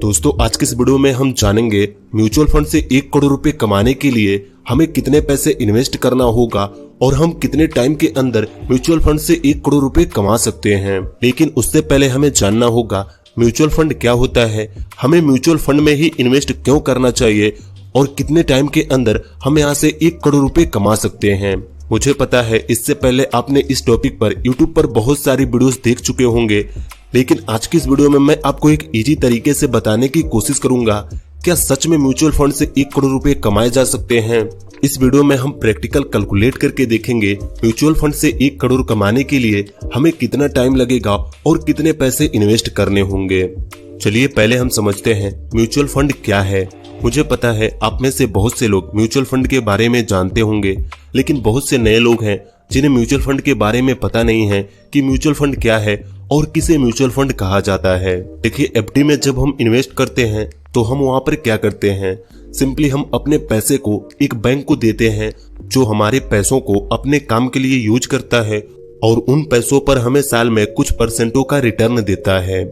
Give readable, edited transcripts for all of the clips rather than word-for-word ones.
दोस्तों आज के इस वीडियो में हम जानेंगे म्यूचुअल फंड से 1 करोड़ रुपए कमाने के लिए हमें कितने पैसे इन्वेस्ट करना होगा और हम कितने टाइम के अंदर म्यूचुअल फंड से 1 करोड़ रुपए कमा सकते हैं। लेकिन उससे पहले हमें जानना होगा म्यूचुअल फंड क्या होता है, हमें म्यूचुअल फंड में ही इन्वेस्ट क्यों करना चाहिए और कितने टाइम के अंदर हम यहाँ से 1 करोड़ रुपए कमा सकते हैं। मुझे पता है इससे पहले आपने इस टॉपिक पर YouTube पर बहुत सारी वीडियोस देख चुके होंगे, लेकिन आज की इस वीडियो में मैं आपको एक इजी तरीके से बताने की कोशिश करूंगा क्या सच में म्यूचुअल फंड से 1 करोड़ रुपए कमाए जा सकते हैं। इस वीडियो में हम प्रैक्टिकल कैलकुलेट करके देखेंगे म्यूचुअल फंड से 1 करोड़ कमाने के लिए हमें कितना टाइम लगेगा और कितने पैसे इन्वेस्ट करने होंगे। चलिए पहले हम समझते हैं म्यूचुअल फंड क्या है। मुझे पता है आप में से बहुत से लोग म्यूचुअल फंड के बारे में जानते होंगे, लेकिन बहुत से नए लोग हैं जिन्हें म्यूचुअल फंड के बारे में पता नहीं है कि म्यूचुअल फंड क्या है और किसे म्यूचुअल फंड कहा जाता है। देखिए एफडी में जब हम इन्वेस्ट करते हैं तो हम वहाँ पर क्या करते हैं, सिंपली हम अपने पैसे को एक बैंक को देते हैं जो हमारे पैसों को अपने काम के लिए यूज करता है और उन पैसों पर हमें साल में कुछ परसेंटों का रिटर्न देता है।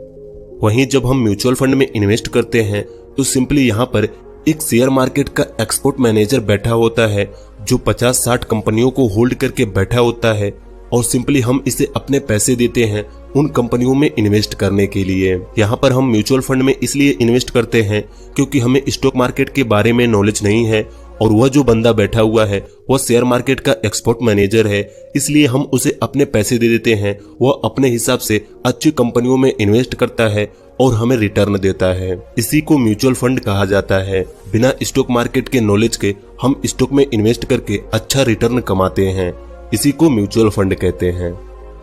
वहीं जब हम म्यूचुअल फंड में इन्वेस्ट करते हैं तो सिंपली यहाँ पर एक शेयर मार्केट का एक्सपोर्ट मैनेजर बैठा होता है जो 50-60 कंपनियों को होल्ड करके बैठा होता है और सिंपली हम इसे अपने पैसे देते हैं उन कंपनियों में इन्वेस्ट करने के लिए। यहाँ पर हम म्यूचुअल फंड में इसलिए इन्वेस्ट करते हैं क्योंकि हमें स्टॉक मार्केट के बारे में नॉलेज नहीं है और वह जो बंदा बैठा हुआ है वह शेयर मार्केट का एक्सपोर्ट मैनेजर है, इसलिए हम उसे अपने पैसे दे देते हैं। वह अपने हिसाब से अच्छी कंपनियों में इन्वेस्ट करता है और हमें रिटर्न देता है। इसी को म्यूचुअल फंड कहा जाता है। बिना स्टॉक मार्केट के नॉलेज के हम स्टॉक में इन्वेस्ट करके अच्छा रिटर्न कमाते हैं, इसी को म्यूचुअल फंड कहते हैं।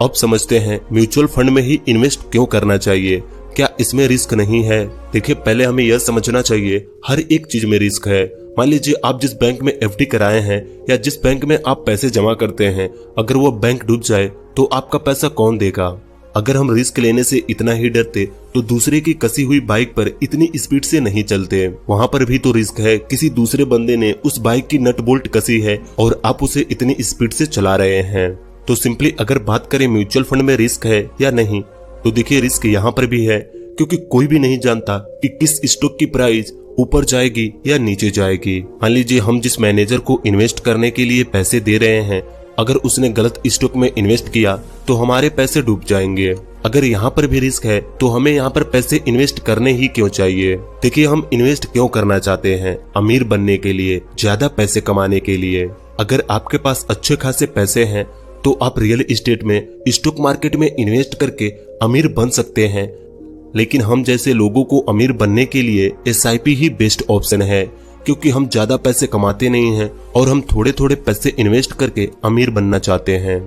अब समझते हैं म्यूचुअल फंड में ही इन्वेस्ट क्यों करना चाहिए, क्या इसमें रिस्क नहीं है। देखिए पहले हमें यह समझना चाहिए हर एक चीज में रिस्क है। मान लीजिए आप जिस बैंक में एफडी कराए हैं या जिस बैंक में आप पैसे जमा करते हैं, अगर वो बैंक डूब जाए तो आपका पैसा कौन देगा। अगर हम रिस्क लेने से इतना ही डरते तो दूसरे की कसी हुई बाइक पर इतनी स्पीड से नहीं चलते। वहाँ पर भी तो रिस्क है, किसी दूसरे बंदे ने उस बाइक की नट बोल्ट कसी है और आप उसे इतनी स्पीड से चला रहे हैं। तो सिंपली अगर बात करें म्यूचुअल फंड में रिस्क है या नहीं, तो देखिए रिस्क यहाँ पर भी है क्योंकि कोई भी नहीं जानता कि किस स्टॉक की प्राइस ऊपर जाएगी या नीचे जाएगी। मान लीजिए हम जिस मैनेजर को इन्वेस्ट करने के लिए पैसे दे रहे हैं, अगर उसने गलत स्टॉक में इन्वेस्ट किया तो हमारे पैसे डूब जाएंगे। अगर यहाँ पर भी रिस्क है तो हमें यहाँ पर पैसे इन्वेस्ट करने ही क्यों चाहिए। देखिए हम इन्वेस्ट क्यों करना चाहते हैं, अमीर बनने के लिए, ज्यादा पैसे कमाने के लिए। अगर आपके पास अच्छे खासे पैसे हैं तो आप रियल एस्टेट में, स्टॉक मार्केट में इन्वेस्ट करके अमीर बन सकते हैं। लेकिन हम जैसे लोगों को अमीर बनने के लिए SIP ही बेस्ट ऑप्शन है, क्योंकि हम ज्यादा पैसे कमाते नहीं हैं और हम थोड़े थोड़े पैसे इन्वेस्ट करके अमीर बनना चाहते हैं।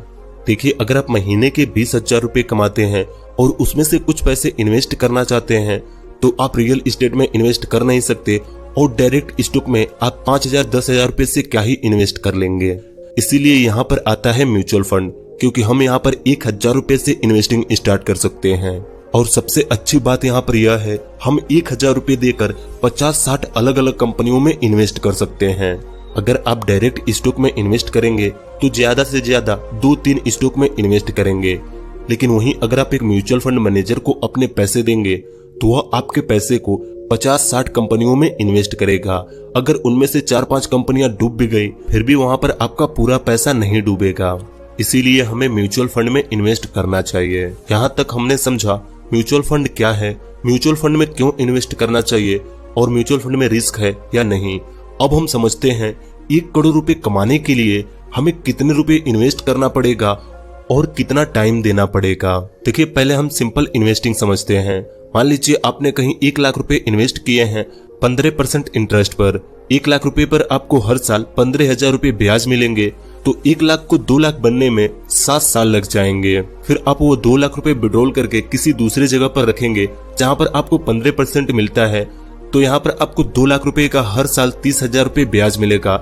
देखिए अगर आप महीने के 20,000 रुपए कमाते हैं और उसमें से कुछ पैसे इन्वेस्ट करना चाहते हैं तो आप रियल एस्टेट में इन्वेस्ट कर नहीं सकते और डायरेक्ट स्टॉक में आप 5,000-10,000 रुपए से क्या ही इन्वेस्ट कर लेंगे। इसीलिए यहाँ पर आता है म्यूचुअल फंड, क्योंकि हम यहाँ पर 1,000 रुपए से इन्वेस्टिंग स्टार्ट कर सकते हैं। और सबसे अच्छी बात यहाँ पर यह है हम 1,000 रुपए देकर 50-60 अलग अलग कंपनियों में इन्वेस्ट कर सकते हैं। अगर आप डायरेक्ट स्टॉक में इन्वेस्ट करेंगे तो ज्यादा से ज्यादा 2-3 स्टॉक में इन्वेस्ट करेंगे, लेकिन वहीं अगर आप एक म्यूचुअल फंड मैनेजर को अपने पैसे देंगे तो वह आपके पैसे को 50-60 कंपनियों में इन्वेस्ट करेगा। अगर उनमें से 4-5 कंपनियां डूब भी गई फिर भी वहां पर आपका पूरा पैसा नहीं डूबेगा। इसीलिए हमें म्यूचुअल फंड में इन्वेस्ट करना चाहिए। यहाँ तक हमने समझा म्यूचुअल फंड क्या है, म्यूचुअल फंड में क्यों इन्वेस्ट करना चाहिए और म्यूचुअल फंड में रिस्क है या नहीं। अब हम समझते हैं 1 करोड़ रुपए कमाने के लिए हमें कितने रुपए इन्वेस्ट करना पड़ेगा और कितना टाइम देना पड़ेगा। देखिए पहले हम सिंपल इन्वेस्टिंग समझते हैं। मान लीजिए आपने कहीं 1 लाख रुपए इन्वेस्ट किए हैं 15% इंटरेस्ट पर। 1 लाख रुपए पर आपको हर साल 15,000 रुपए ब्याज मिलेंगे, तो 1 लाख को 2 लाख बनने में 7 साल लग जाएंगे। फिर आप वो 2 लाख रुपए विड्रॉल करके किसी दूसरे जगह पर रखेंगे जहाँ पर आपको 15% मिलता है, तो यहाँ पर आपको 2 लाख रुपए का हर साल 30,000 रुपए ब्याज मिलेगा।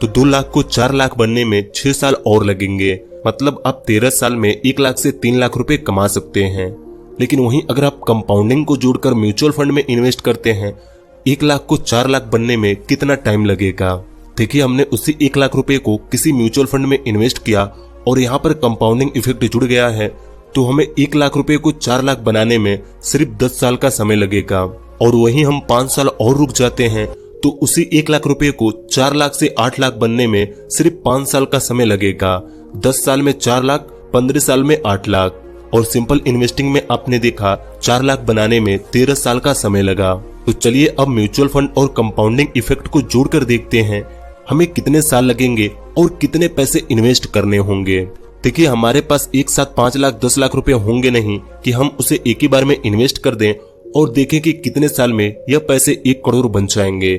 तो 2 लाख को 4 लाख बनने में 6 साल और लगेंगे, मतलब आप 13 साल में 1 लाख से 3 लाख रुपए कमा सकते हैं। लेकिन वहीं अगर आप कंपाउंडिंग को जोड़कर म्यूचुअल फंड में इन्वेस्ट करते हैं, 1 लाख को 4 लाख बनने में कितना टाइम लगेगा। देखिए हमने उसी 1 लाख रुपए को किसी म्यूचुअल फंड में इन्वेस्ट किया और यहाँ पर कंपाउंडिंग इफेक्ट जुड़ गया है, तो हमें 1 लाख रुपए को 4 लाख बनाने में सिर्फ 10 साल का समय लगेगा। और वहीं हम 5 साल और रुक जाते हैं तो उसी 1 लाख रुपए को 4 लाख से 8 लाख बनने में सिर्फ 5 साल का समय लगेगा। 10 साल में 4 लाख, 15 साल में 8 लाख और सिंपल इन्वेस्टिंग में आपने देखा 4 लाख बनाने में 13 साल का समय लगा। तो चलिए अब म्यूचुअल फंड और कंपाउंडिंग इफेक्ट को जोड़कर देखते हैं हमें कितने साल लगेंगे और कितने पैसे इन्वेस्ट करने होंगे। देखिए हमारे पास एक साथ 5 लाख 10 लाख रुपए होंगे नहीं कि हम उसे एक ही बार में इन्वेस्ट कर दें और देखें कि कितने साल में यह पैसे 1 करोड़ बन जाएंगे।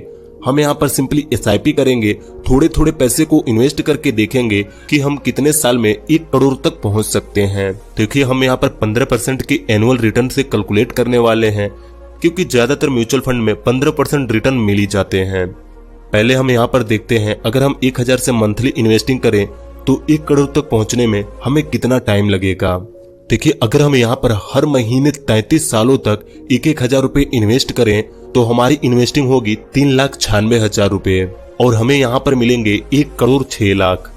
हम यहाँ पर सिंपली SIP करेंगे, थोड़े थोड़े पैसे को इन्वेस्ट करके देखेंगे कि हम कितने साल में 1 करोड़ तक पहुंच सकते हैं। देखिए हम यहाँ पर 15% की एनुअल रिटर्न से कैलकुलेट करने वाले हैं क्योंकि ज्यादातर म्यूचुअल फंड में 15% रिटर्न मिल ही जाते हैं। पहले हम यहाँ पर देखते हैं अगर हम 1000 से मंथली इन्वेस्टिंग करें तो 1 करोड़ तक पहुंचने में हमें कितना टाइम लगेगा। देखिए अगर हम यहाँ पर हर महीने 33 सालों तक 1,000 रुपए इन्वेस्ट करें तो हमारी इन्वेस्टिंग होगी 3,96,000 रुपए और हमें यहाँ पर मिलेंगे 1 करोड़ 6 लाख।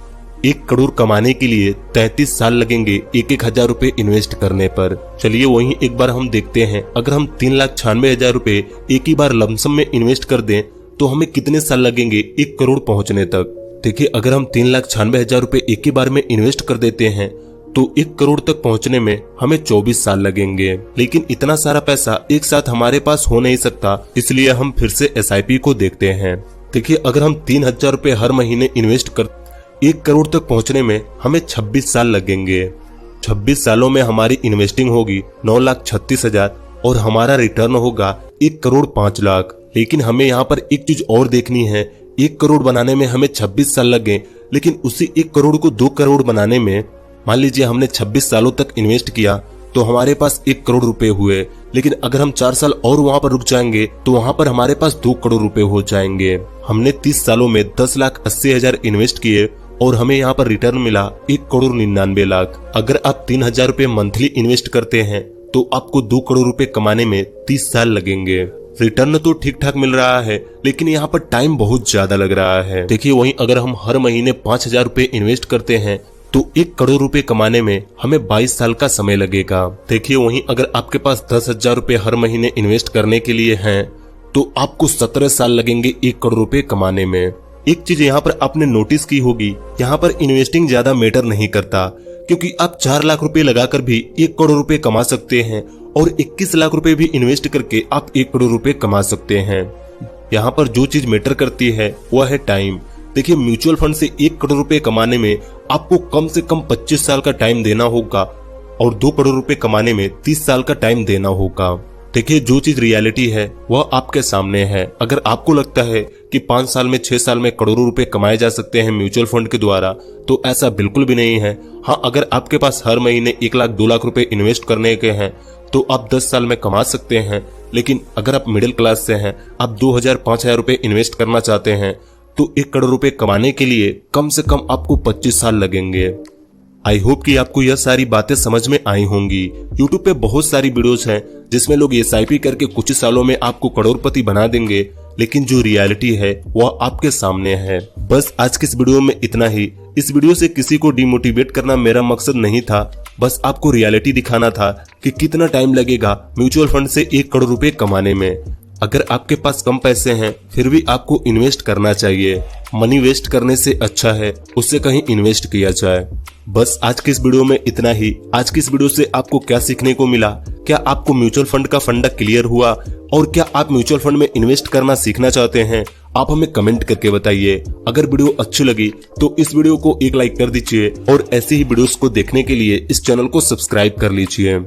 1 करोड़ कमाने के लिए 33 साल लगेंगे 1,000 रुपए इन्वेस्ट करने पर। चलिए वहीं एक बार हम देखते हैं अगर हम 3,96,000 रुपए एक ही बार लमसम में इन्वेस्ट कर दें तो हमें कितने साल लगेंगे 1 करोड़ पहुंचने तक। देखिए अगर हम 3,96,000 रुपए एक ही बार में इन्वेस्ट कर देते हैं तो 1 करोड़ तक पहुंचने में हमें 24 साल लगेंगे। लेकिन इतना सारा पैसा एक साथ हमारे पास हो नहीं सकता, इसलिए हम फिर से SIP को देखते हैं। देखिए अगर हम 3,000 रुपए हर महीने इन्वेस्ट कर 1 करोड़ तक पहुंचने में हमें 26 साल लगेंगे। 26 सालों में हमारी इन्वेस्टिंग होगी 9,36,000 और हमारा रिटर्न होगा 1 करोड़ 5 लाख। लेकिन हमें यहाँ पर एक चीज और देखनी है, 1 करोड़ बनाने में हमें 26 साल लगे, लेकिन उसी 1 करोड़ को 2 करोड़ बनाने में मान लीजिए हमने 26 सालों तक इन्वेस्ट किया तो हमारे पास 1 करोड़ रुपए हुए। लेकिन अगर हम 4 साल और वहां पर रुक जाएंगे तो वहां पर हमारे पास 2 करोड़ रुपए हो जाएंगे। हमने 30 सालों में 10,80,000 इन्वेस्ट किए और हमें यहाँ पर रिटर्न मिला 1 करोड़ 99 लाख। अगर आप 3,000 रुपए मंथली इन्वेस्ट करते हैं तो आपको 2 करोड़ रुपए कमाने में 30 साल लगेंगे। रिटर्न तो ठीक ठाक मिल रहा है लेकिन यहाँ पर टाइम बहुत ज्यादा लग रहा है। देखिए वहीं अगर हम हर महीने 5,000 रुपए इन्वेस्ट करते हैं तो 1 करोड़ रुपए कमाने में हमें 22 साल का समय लगेगा। देखिए वहीं अगर आपके पास 10,000 रुपए हर महीने इन्वेस्ट करने के लिए हैं तो आपको 17 साल लगेंगे 1 करोड़ रुपए कमाने में। एक चीज यहाँ पर आपने नोटिस की होगी, यहाँ पर इन्वेस्टिंग ज्यादा मैटर नहीं करता क्योंकि आप 4 लाख रुपए लगाकर भी 1 करोड़ रुपए कमा सकते हैं और 21 लाख रुपए भी इन्वेस्ट करके आप 1 करोड़ रुपए कमा सकते हैं। यहाँ पर जो चीज मैटर करती है वह है टाइम। देखिए म्यूचुअल फंड से 1 करोड़ रुपए कमाने में आपको कम से कम 25 साल का टाइम देना होगा और 2 करोड़ रुपए कमाने में 30 साल का टाइम देना होगा। देखिए जो चीज रियलिटी है वह आपके सामने है। अगर आपको लगता है कि 5 साल में 6 साल में करोड़ों रुपए कमाए जा सकते हैं म्यूचुअल फंड के द्वारा तो ऐसा बिल्कुल भी नहीं है। हाँ अगर आपके पास हर महीने 1 लाख 2 लाख रुपए इन्वेस्ट करने के हैं तो आप 10 साल में कमा सकते हैं। लेकिन अगर आप मिडिल क्लास से हैं, आप 2,000-5,000 रुपए इन्वेस्ट करना चाहते हैं तो 1 करोड़ रुपए कमाने के लिए कम से कम आपको 25 साल लगेंगे। आई होप कि आपको यह सारी बातें समझ में आई होंगी। YouTube पे बहुत सारी वीडियोस हैं जिसमें लोग SIP करके कुछ सालों में आपको करोड़पति बना देंगे, लेकिन जो रियलिटी है वह आपके सामने है। बस आज के इस वीडियो में इतना ही। इस वीडियो से किसी को डिमोटिवेट करना मेरा मकसद नहीं था, बस आपको रियलिटी दिखाना था कि कितना टाइम लगेगा म्यूचुअल फंड से 1 करोड़ रुपए कमाने में। अगर आपके पास कम पैसे हैं फिर भी आपको इन्वेस्ट करना चाहिए। मनी वेस्ट करने से अच्छा है उससे कहीं इन्वेस्ट किया जाए। बस आज की इस वीडियो में इतना ही। आज की इस वीडियो से आपको क्या सीखने को मिला? क्या आपको म्यूचुअल फंड का फंडा क्लियर हुआ और क्या आप म्यूचुअल फंड में इन्वेस्ट करना सीखना चाहते हैं? आप हमें कमेंट करके बताइए। अगर वीडियो अच्छी लगी तो इस वीडियो को एक लाइक कर दीजिए और ऐसी ही वीडियोस को देखने के लिए इस चैनल को सब्सक्राइब कर लीजिए।